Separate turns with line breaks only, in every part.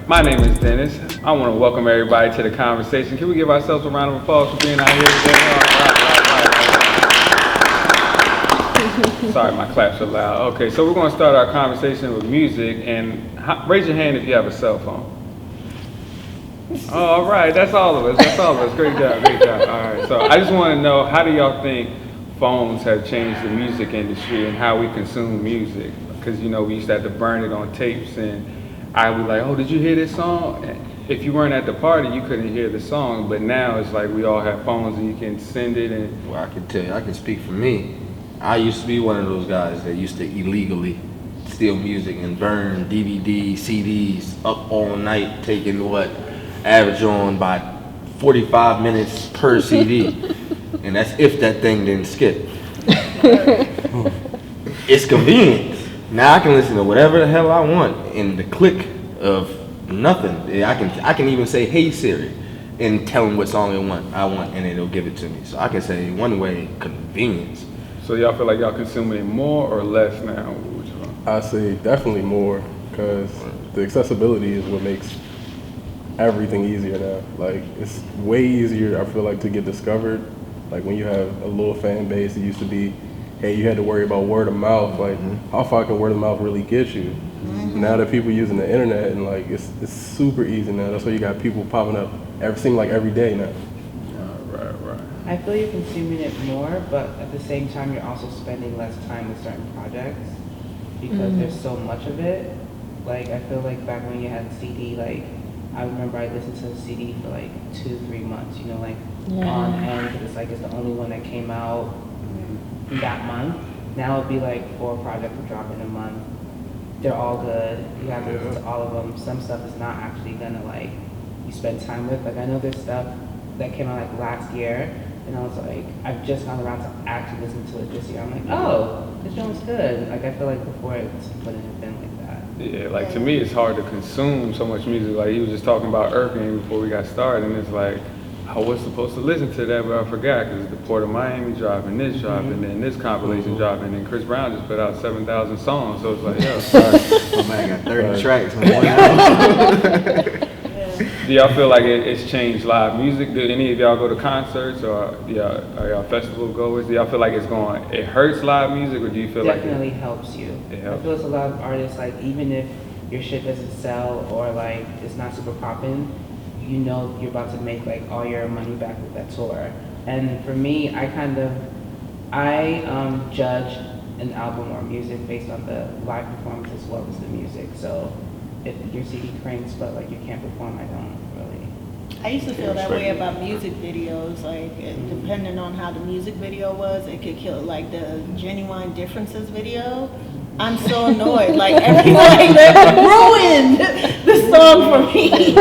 My name is Dennis. I want to welcome everybody to the conversation. Can we give ourselves a round of applause for being out here today? All right. Sorry, my claps are loud. Okay, so we're going to start our conversation with music, and raise your hand if you have a cell phone. Oh, all right, that's all of us. Great job. All right, so I just want to know, how do y'all think phones have changed the music industry and how we consume music? Because, you know, we used to have to burn it on tapes, and I would be like, oh, did you hear this song? If you weren't at the party, you couldn't hear the song, but now it's like we all have phones and you can send it. And
well, I can tell you, I can speak for me. I used to be one of those guys that used to illegally steal music and burn DVDs, CDs up all night, taking average on by 45 minutes per CD. And that's if that thing didn't skip. It's convenient. Now I can listen to whatever the hell I want in the click of nothing. I can even say, "Hey Siri," and tell him what song I want, and it'll give it to me. So I can say one way, convenience.
So y'all feel like y'all consuming it more or less now?
I say definitely more, because the accessibility is what makes everything easier now. Like, it's way easier, I feel like, to get discovered. Like, when you have a little fan base, it used to be, hey, you had to worry about word of mouth. Like, how far can word of mouth really get you? Now that people using the internet, and like, it's super easy now. That's why you got people popping up every day now.
Right.
I feel you're consuming it more, but at the same time, you're also spending less time with certain projects because there's so much of it. Like, I feel like back when you had CD, like, I remember I listened to the CD for like 2-3 months, you know, like on end, because it's like it's the only one that came out that month. Now it'd be like 4 projects would drop in a month. They're all good. You have to listen to all of them. Some stuff is not actually gonna, like, you spend time with. Like, I know there's stuff that came out like last year, and I was like, I've just gone around to actually listen to it this year. I'm like, oh, this one's good. Like, I feel like before it wouldn't have been like that.
Yeah, like, to me, it's hard to consume so much music. Like, he was just talking about Irving before we got started, and it's like, I was supposed to listen to that, but I forgot, because the Port of Miami dropping, this dropping, and then this compilation dropping, and Chris Brown just put out 7,000 songs, so it's like, yo, sorry.
My man got 30 tracks on one album.
Do y'all feel like it's changed live music? Do any of y'all go to concerts, or are y'all festival goers? Do y'all feel like it hurts live music, or do you feel
Definitely
like
helps you.
It helps.
I feel it's a lot of artists, like, even if your shit doesn't sell or like it's not super poppin', you know you're about to make like all your money back with that tour. And for me, I judge an album or music based on the live performance as well as the music. So if your CD cranks but like you can't perform, I don't really.
I used to feel that way about music videos. Like, depending on how the music video was, it could kill. Like the Genuine Differences video, I'm so annoyed. Like, everybody ruined the song for me. It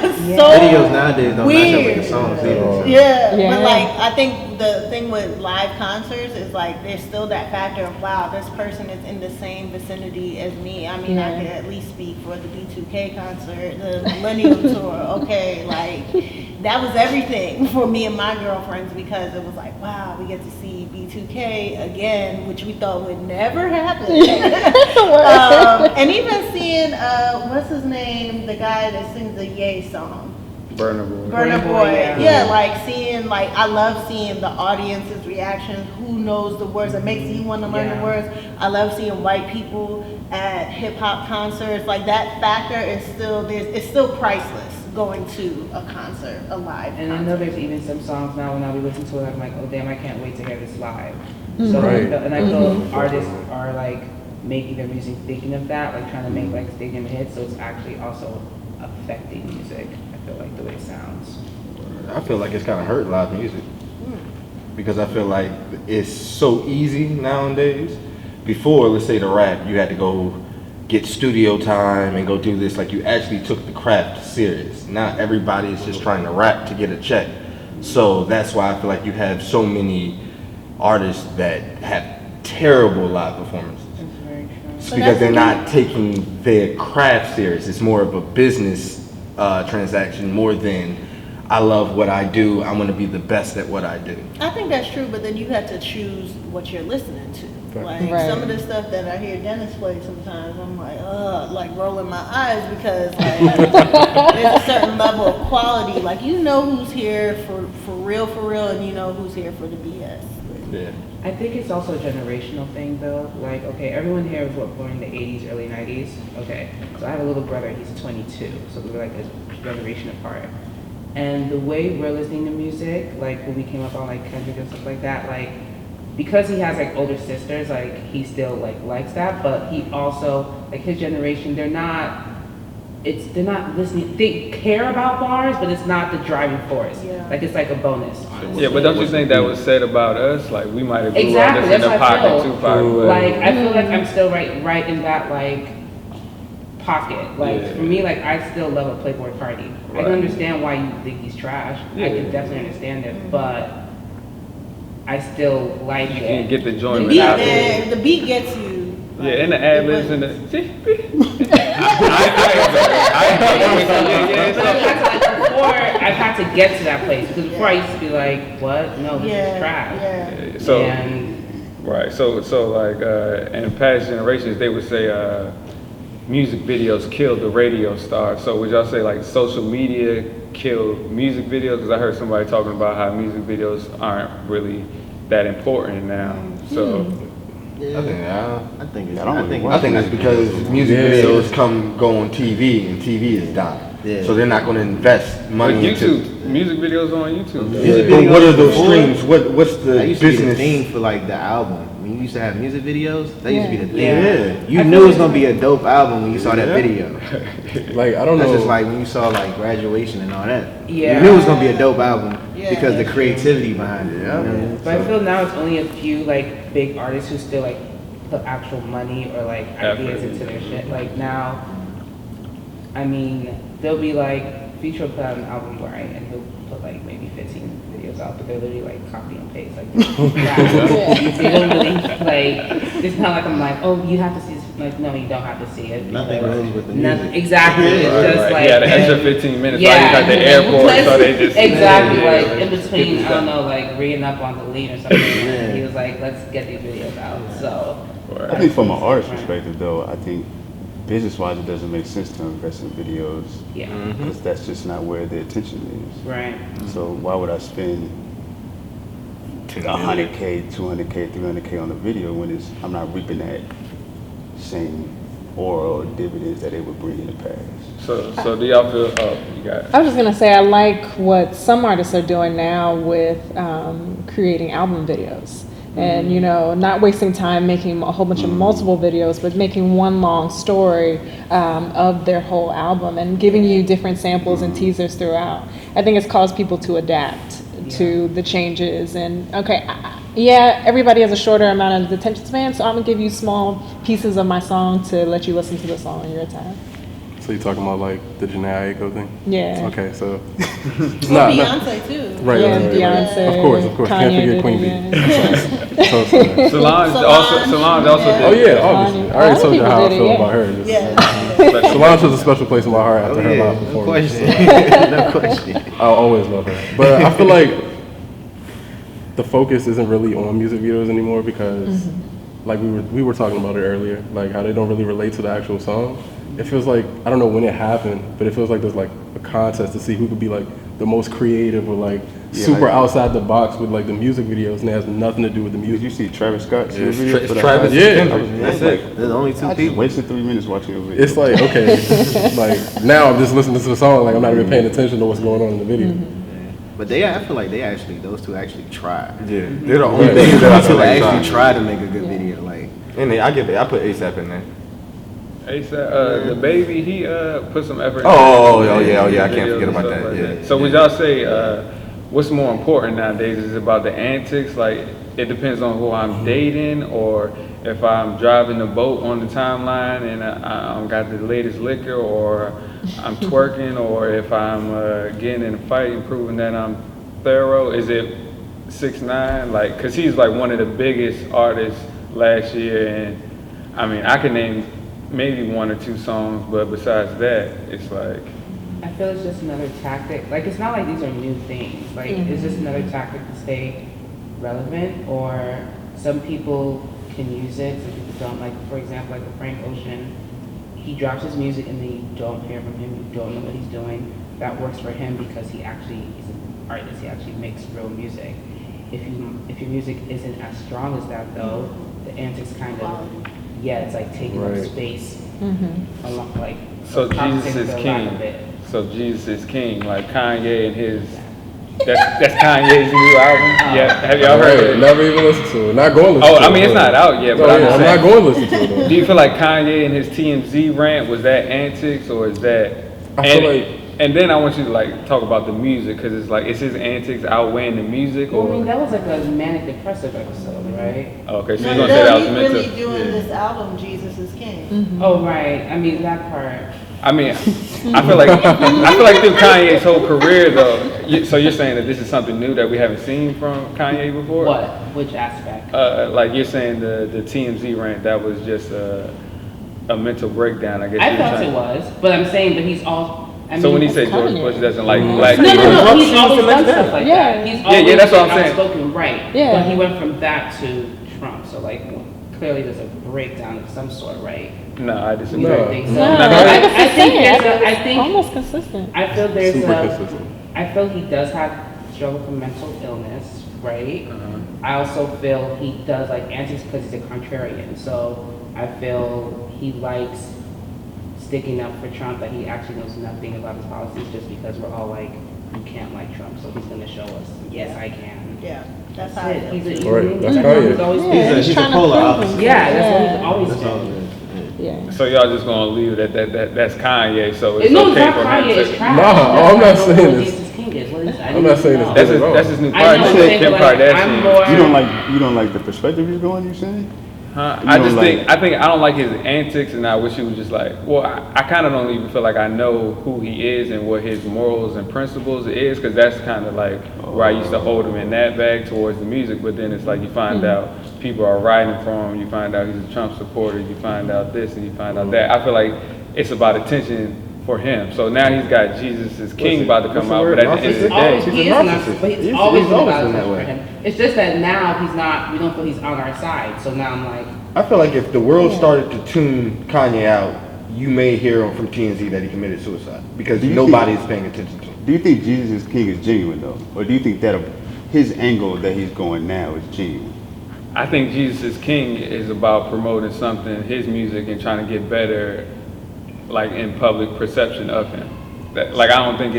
was so
Videos nowadays don't match up with the
weird.
songs either.
Yeah, but like, I think the thing with live concerts is like, there's still that factor of, wow, this person is in the same vicinity as me. I mean, I could at least speak for the B2K concert, the Millennial tour. Okay, like, that was everything for me and my girlfriends, because it was like, wow, we get to see B2K again, which we thought would never happen. And even seeing, what's his name, the guy that sings the Ye song.
Burna Boy?
Burna Boy, yeah, like seeing, like, I love seeing the audience's reactions, who knows the words, it makes you want to learn the words. I love seeing white people at hip hop concerts, like that factor is still, it's still priceless going to a concert, a live
And
concert.
I know there's even some songs now when I be listening to it, I'm like, oh damn, I can't wait to hear this live. So I feel artists are like making their music thinking of that, like trying to make like stadium hits, so it's actually also affecting music. I feel like the way it sounds.
I feel like it's kind of hurt live music, because I feel like it's so easy nowadays. Before, let's say the rap, you had to go get studio time and go do this, like you actually took the craft serious. Now everybody is just trying to rap to get a check. So that's why I feel like you have so many artists that have terrible live performances.
That's very true.
It's because they're not taking their craft serious. It's more of a business transaction more than, I love what I do, I'm going to be the best at what I do.
I think that's true, but then you have to choose what you're listening to. Like
Right.
some of the stuff that I hear Dennis play sometimes, I'm like rolling my eyes because like there's a certain level of quality. Like you know who's here for real, and you know who's here for the BS.
Yeah.
I think it's also a generational thing though. Like, okay, everyone here was born in the 80s, early 90s. Okay, so I have a little brother, he's 22, so we're like a generation apart. And the way we're listening to music, like when we came up on like Kendrick and stuff like that, like because he has like older sisters, like he still like likes that, but he also, like his generation, they're not listening, they care about bars, but it's not the driving force.
Yeah.
Like it's like a bonus.
Yeah, but don't you think that was said about us? Like we might have grew
Exactly,
up in the
that's what I
pocket,
feel.
Tupac, but
Like I feel like I'm still right in that like pocket. Like
Yeah.
for me, like I still love a Playboy Cardi. I
Right.
can understand why you think he's trash.
Yeah.
I can definitely understand it, but I still like
you
it.
can't get the
The
joint
beat,
without it.
the beat gets you.
Yeah, and the ad libs and
But I've had to like before I've had to get to that place because before I used to be like, what? No, this is trash.
Yeah.
So
And
right, so like in past generations they would say music videos killed the radio star. So would y'all say like social media killed music videos? Because I heard somebody talking about how music videos aren't really that important now. So
I think it's because music
Yeah.
videos go on TV and TV is dying.
Yeah.
So they're not going to invest
but
money into.
YouTube, music videos on YouTube.
Music
But what are
videos
those
before,
streams? What's
That
the
used to be the
business?
thing for like the album. When you used to have music videos, that used to be the thing.
Yeah.
You
I
knew
feel
it was
like-
gonna be a dope album when you saw that
Yeah.
video.
Like, I don't
That's
know.
just like when you saw like Graduation and all that.
Yeah.
You knew it was gonna be a dope album
Yeah,
because the
that's
creativity behind it.
Yeah.
You know?
But I feel now it's only a few like big artists who still like put actual money or like ideas into their shit. Like now, I mean, there'll be like Future will put out an album right, and he'll put like maybe 15 videos out, but they're literally like copy and paste. Like they don't really like. It's not like I'm like, oh, you have to see this. Like, no, you don't have to see it.
Nothing
because-
goes with the
Nothing,
music.
exactly. It's just like
He had an extra 15 minutes while
yeah,
you got the airport, so they just
exactly
yeah,
like
yeah,
in
just
between.
skip
I don't
that.
know, like reading up on the lead or something. And he was like, let's get these videos out. So.
I think from an artist perspective, though, I think business-wise, it doesn't make sense to invest in videos
Yeah.
because that's just not where the attention is.
Right.
So why would I spend 100K, 200K, 300K on a video when I'm not reaping that same oral dividends that it would bring in the past?
So do y'all feel? Oh, you got it.
I was just gonna say I like what some artists are doing now with creating album videos, and not wasting time making a whole bunch of multiple videos, but making one long story of their whole album and giving you different samples and teasers throughout. I think it's caused people to adapt to the changes and everybody has a shorter amount of attention span, so I'm gonna give you small pieces of my song to let you listen to the song in your time.
So you're talking about like the Janae Aiko thing?
Yeah.
Okay, so.
Well, Beyonce too.
Right,
Yeah,
right.
Beyonce.
Of course.
Kanye
Can't
did
forget Queen
it,
Bee.
yeah.
So sorry.
Solange also did.
Oh yeah,
it.
obviously. I
A lot
already
of
told you
people
how I
did it,
feel
yeah.
about her.
Yeah.
Solange has a special place in my heart after
Oh
her
yeah,
live
no
performance.
question. No question.
I'll always love her. But I feel like the focus isn't really on music videos anymore because like we were talking about it earlier, like how they don't really relate to the actual song. It feels like, I don't know when it happened, but it feels like there's like a contest to see who could be like the most creative or like super
like-
outside the box with like the music videos, and it has nothing to do with the
Did
music.
you see Travis Scott's
It's
video?
Tra-
for
it's
that
Travis
last-
and
Kendrick. That's it.
There's only two
I just
people.
wasted 3 minutes watching a video.
It's like, okay, like now I'm just listening to the song, like I'm not even paying attention to what's going on in the video.
But I feel like those two actually tried.
Yeah, they're the only
Right.
things that I
Those
feel
two
like
actually
trying.
tried to make a good video. Like,
And I put ASAP in there.
ASAP, the baby, he put some effort.
Oh,
into
yeah, I
videos
can't forget
and
about
stuff
that,
like
yeah.
So would y'all say what's more important nowadays? Is it about the antics? Like it depends on who I'm dating, or if I'm driving the boat on the timeline and I got the latest liquor, or I'm twerking, or if I'm getting in a fight and proving that I'm thorough. Is it 6ix9ine? Like, cause he's like one of the biggest artists last year, and I mean I can name maybe one or two songs, but besides that, it's like.
I feel it's just another tactic. Like, it's not like these are new things. Like, it's just another tactic to stay relevant. Or some people can use it, some people don't. Like, for example, like Frank Ocean, he drops his music and then you don't hear from him, you don't know what he's doing. That works for him because he's an artist, he actually makes real music. If your music isn't as strong as that though, the Antics kind of, it's like taking up space. Along, like,
So Jesus is king. So Jesus is king, like Kanye and his. That's Kanye's new album. Yeah, have y'all heard it?
Never even listened to it. Not going to listen to it.
I mean, it's not out yet, but I'm
not going to listen to it. Though.
Do you feel like Kanye and his TMZ rant, was that Antics or is that? And then I want you to like talk about the music, because it's like, is his Antics outweighing the music?
Well, I mean, that was like a manic depressive episode, right?
Okay, so you're gonna say that was meant to.
He's really doing this album, Jesus is King.
Oh, right. I mean, that part.
I mean, I feel like through Kanye's whole career though. So you're saying that this is something new that we haven't seen from Kanye before?
What? Which aspect?
Like you're saying the TMZ rant, that was just a mental breakdown, I guess.
I thought it was, but I'm saying, but he's all.
So when he said George Bush doesn't like black
No,
people,
he's always done stuff like that. He's always
that's what I'm saying.
Outspoken, right? Yeah. But he went from that to Trump, so like clearly there's a breakdown of some sort, right?
No, I disagree.
You don't think so?
I
think
almost consistent.
I feel there's
consistent.
I feel he does have struggle from mental illness, right? I also feel he does like Antics because he's a contrarian, so I feel he likes sticking up for Trump, that he actually knows nothing about his policies just because we're all like, you can't like Trump, so he's going to show us, yes, I can.
Yeah, that's how it is.
He's a
polar opposite.
Yeah, that's what he's always been.
Yeah.
So y'all just gonna leave it at that's Kanye, so it's
no,
okay
not
for him
Kanye,
to.
it's trash.
No, I'm not saying this.
Jesus King is. What is that?
I'm not saying this.
That's his new
I know,
partner, Kim
like,
Kardashian.
You don't like the perspective you're going, you saying?
Huh? I don't like his antics, and I wish he was just like. Well, I kind of don't even feel like I know who he is and what his morals and principles is, because that's kind of like where I used to hold him in that bag towards the music. But then it's like you find out people are writing for him. You find out he's a Trump supporter. You find out this and you find out that. I feel like it's about attention for him. So now he's got Jesus is King about to come out, but at the end of the day,
he's a narcissist. But it's always been about attention for him. It's just that now he's not. We don't feel he's on our side. So now I'm like.
I feel like if the world started to tune Kanye out, you may hear him from TMZ that he committed suicide because nobody is paying attention to him.
Do you think Jesus is King is genuine though, or do you think that his angle that he's going now is genuine?
I think Jesus is King is about promoting something, his music, and trying to get better, like in public perception of him. That, like I don't think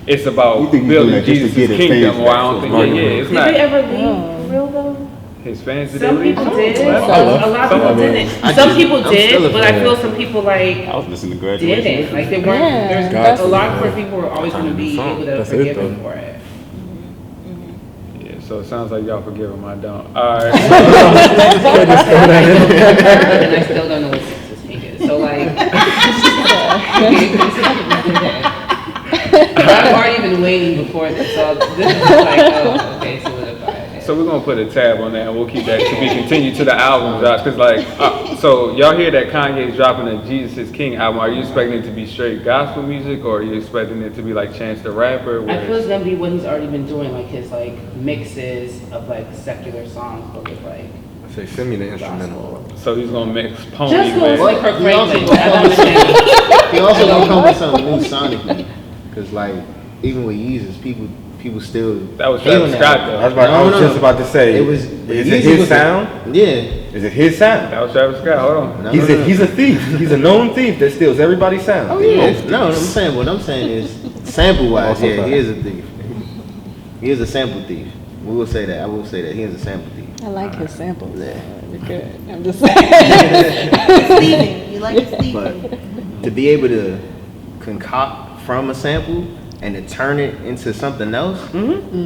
it's about building Jesus' kingdom. Or I don't think it's not.
Did they ever leave real though?
His fans did.
Some people did. A lot of people didn't. Some people did, but I feel some people like
I was listening to graduation.
didn't. Like they weren't. There's a lot of people were always going to be able to forgive him for it.
Yeah, so it sounds like y'all forgive him. I don't. All right.
And I still don't know what Jesus King is. So like, I've already been waiting before this. So this is like, oh, okay, so
So we're gonna put a tab on that, and we'll keep that to be continued to the albums out. Cause like, so y'all hear that Kanye's dropping a Jesus is King album. Are you expecting it to be straight gospel music, or are you expecting it to be like Chance the Rapper?
I feel it's gonna be what he's already been doing, like his like mixes of like secular songs, but with like.
Say, send me the instrumental.
So he's gonna mix Pony
Just
with.
like Kirk
He also
Franklin. I don't understand.
He also gonna come with something new sonically, because like even with Yeezus, people still.
That was Travis Scott though.
I was just about to say. Is it his sound?
Yeah.
Is it his sound?
That was Travis Scott. Hold on.
He's a thief. He's a known thief that steals everybody's sound.
Oh yeah. No, what I'm saying is sample wise, he is a thief. He is a sample thief. We will say that. I will say that he is a sample thief.
I like his samples.
Yeah.
They're good. I'm just saying.
Steven, you like Steven.
But to be able to concoct from a sample and to turn it into something else,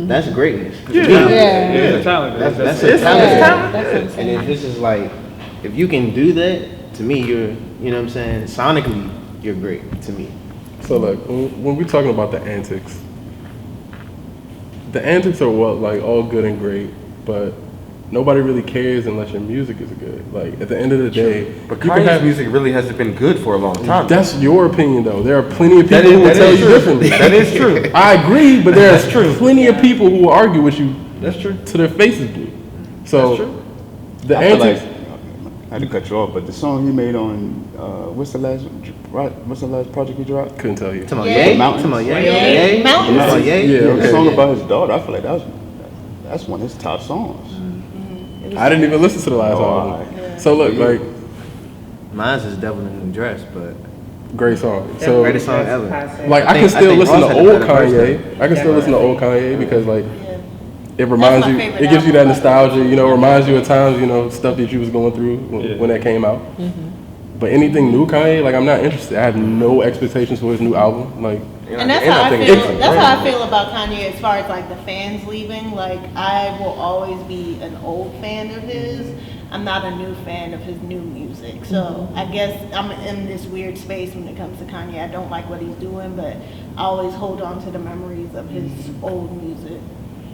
that's greatness.
It's a talent.
That's a talent. And if this is like, if you can do that, to me, you know what I'm saying? Sonically, you're great to me.
So like, when we're talking about the antics are like all good and great, but nobody really cares unless your music is good. Like at the end of the day,
but Kanye's music really hasn't been good for a long time.
That's your opinion, though. There are plenty of people who will tell you differently.
That is true.
I agree, but there's plenty of people who will argue with you.
That's true.
To their faces, dude. So
That's true.
the antics.
I had to cut you off, but the song he made on what's the last project he dropped?
Couldn't tell you.
Talking about
Ye?
Ye? Talking about Ye?
Ye? Mountains?
Talking about Ye?
Yeah,
The
okay.
song about his daughter. I feel like that's one of his top songs.
I didn't even listen to the last
Oh,
album.
alright.
So look, like,
Mine's is Devil in a New Dress, but
great song. So,
greatest song ever.
like, I can
I
still
think
listen
Ross
to
had a
old
better verse
Kanye. I can still listen to old Kanye because, like,
Yeah.
it reminds
my
you,
favorite
it gives you that
album.
nostalgia, you know, reminds you of times, you know, stuff that you was going through when that came out. But anything new Kanye, like, I'm not interested. I have no expectations for his new album. Like,
And that's how I feel. That's how I feel about Kanye as far as like the fans leaving. Like I will always be an old fan of his. I'm not a new fan of his new music. So I guess I'm in this weird space when it comes to Kanye. I don't like what he's doing, but I always hold on to the memories of his old music.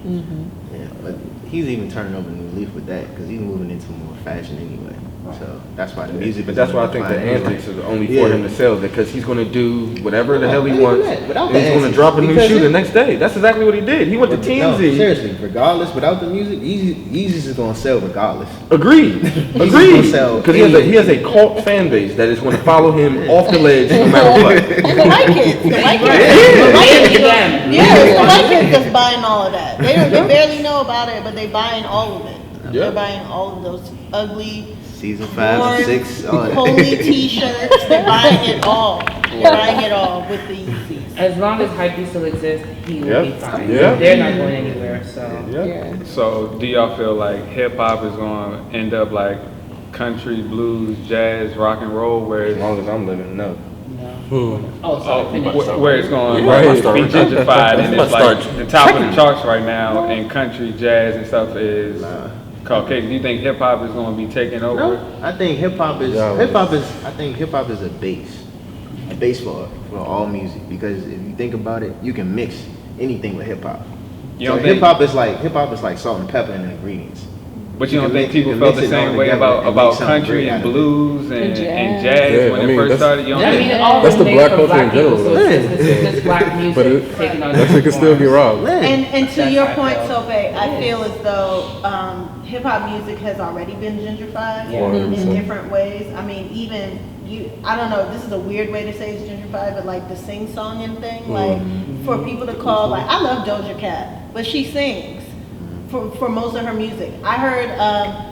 yeah, but he's even turning over a new leaf with that because he's moving into more fashion anyway. So that's why the music.
But
is
that's why I
gonna
think the
decline anyway.
antics is only for
Yeah.
him to sell because he's going to do whatever the hell he
Even
wants.
that, without
And
the
he's going to
antics,
drop a new
because
shoe the
it-
next day. That's exactly what he did. He went to
No,
TMZ.
seriously, regardless, without the music, Yeezy's is gonna sell regardless.
Agreed.
gonna
Agreed.
sell
Because he has a cult fan base that is going to follow him off the ledge no matter what.
And the white kids, the white kids,
Yeah.
the white kids,
Yeah.
yeah, the white kids that's buying all of that. They barely know about it, but they buying all of it.
Yeah.
They're buying all of those ugly,
Season 5
worn,
and 6, all that.
holy T-shirts. They're buying it all. They're buying it all with the Yeezys.
As long as Hype still exists, he will be
Yeah.
fine.
Yeah.
They're not going anywhere, so.
Yeah.
So do y'all feel like hip hop is going to end up like country, blues, jazz, rock and roll, where
As
it's,
long as I'm living, no.
Oh, sorry, finish.
where it's going
Yeah,
to
right.
be gentrified and
Let's
it's like
start
the top of the charts right now in country, jazz and stuff is Caucasian. Do you think hip hop is going to be taking over?
No, I think hip hop is
Yeah,
a base for all music because if you think about it, you can mix anything with hip hop.
You
So
don't think-
hip hop is like salt and pepper and ingredients.
But you don't
can
think
mix- you
people
can
felt
mix
the
it all
same way
together and
about
make something
country
great
and
out of it.
blues and jazz
Yeah,
when
I
it
mean,
first
that's-
started? You don't
I mean,
think?
it all
That's the
was made
black
for
culture in
black people,
general,
so
though.
this black music
But it-
taking on
that shit can still be
different
wrong.
And to
That's
your
how I
point,
feel.
Sope, I feel as though hip hop music has already been gentrified
Yeah.
in different ways. I mean, even I don't know. This is a weird way to say it's gentrified, but like the sing-songing thing, like for people to call, like I love Doja Cat, but she sings for most of her music. I heard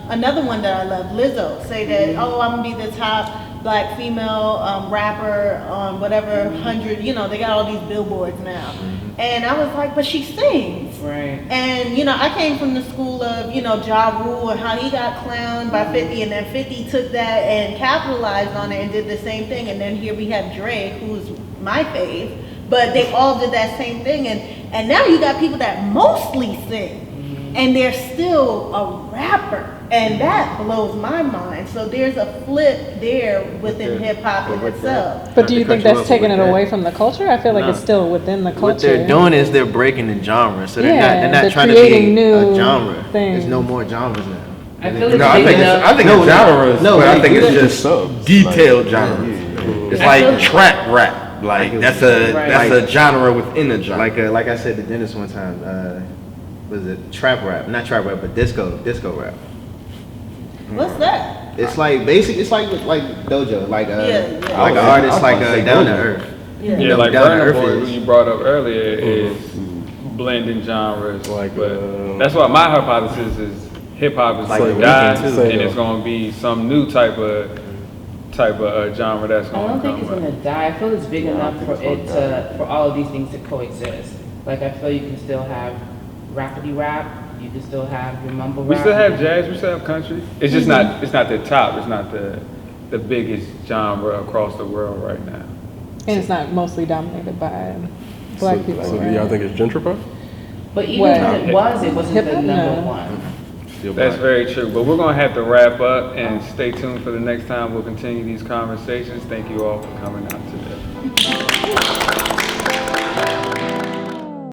another one that I love, Lizzo, say that, oh, I'm gonna be the top black female rapper on whatever 100, you know, they got all these billboards now. And I was like, but she sings.
Right.
And, you know, I came from the school of, you know, Ja Rule and how he got clowned by 50, and then 50 took that and capitalized on it and did the same thing. And then here we have Drake, who's my fave, but they all did that same thing. And now you got people that mostly sing, and they're still a rapper. And that blows my mind. So there's a flip there within hip hop in itself.
But do you think that's taking it
with that.
away from the culture? I feel like
No.
it's still within the culture.
What they're doing is they're breaking the genre, so they're
Yeah,
not
they're
trying to
creating
be
new
a genre.
things.
There's no more genres now.
I feel like
No, I think it's genres,
No,
but I
like,
think it's
you
just
subs.
detailed genres. It's
I feel-
like trap rap. Like that's a genre within a genre.
like I said to Dennis one time, was it trap rap? Not trap rap, but disco rap.
What's that?
It's like it's like Dojo, like
Yeah.
like an artist like down to earth.
Yeah, like
Down to
Burna
Earth
Boy,
is-
who you brought up earlier, is blending genres.
Like,
but that's why my hypothesis is hip hop is
Like
going to
The
die,
Weeknd,
too.
and it's going to be some new type of genre that's
I
going
don't
to
think
come
it's
up.
gonna die. I feel it's big enough for for all of these things to coexist. Like I feel you can still have rapidy rap, you can still have your mumble
We
rap.
still have jazz, we still have country. It's just not. It's not the top. It's not the biggest genre across the world right now.
And it's not mostly dominated by black people.
So do
right?
y'all think it's gentrified?
But even
What?
when it wasn't the
Hip-hop?
number
No.
one.
That's very true. But we're going to have to wrap up and stay tuned for the next time. We'll continue these conversations. Thank you all for coming out today.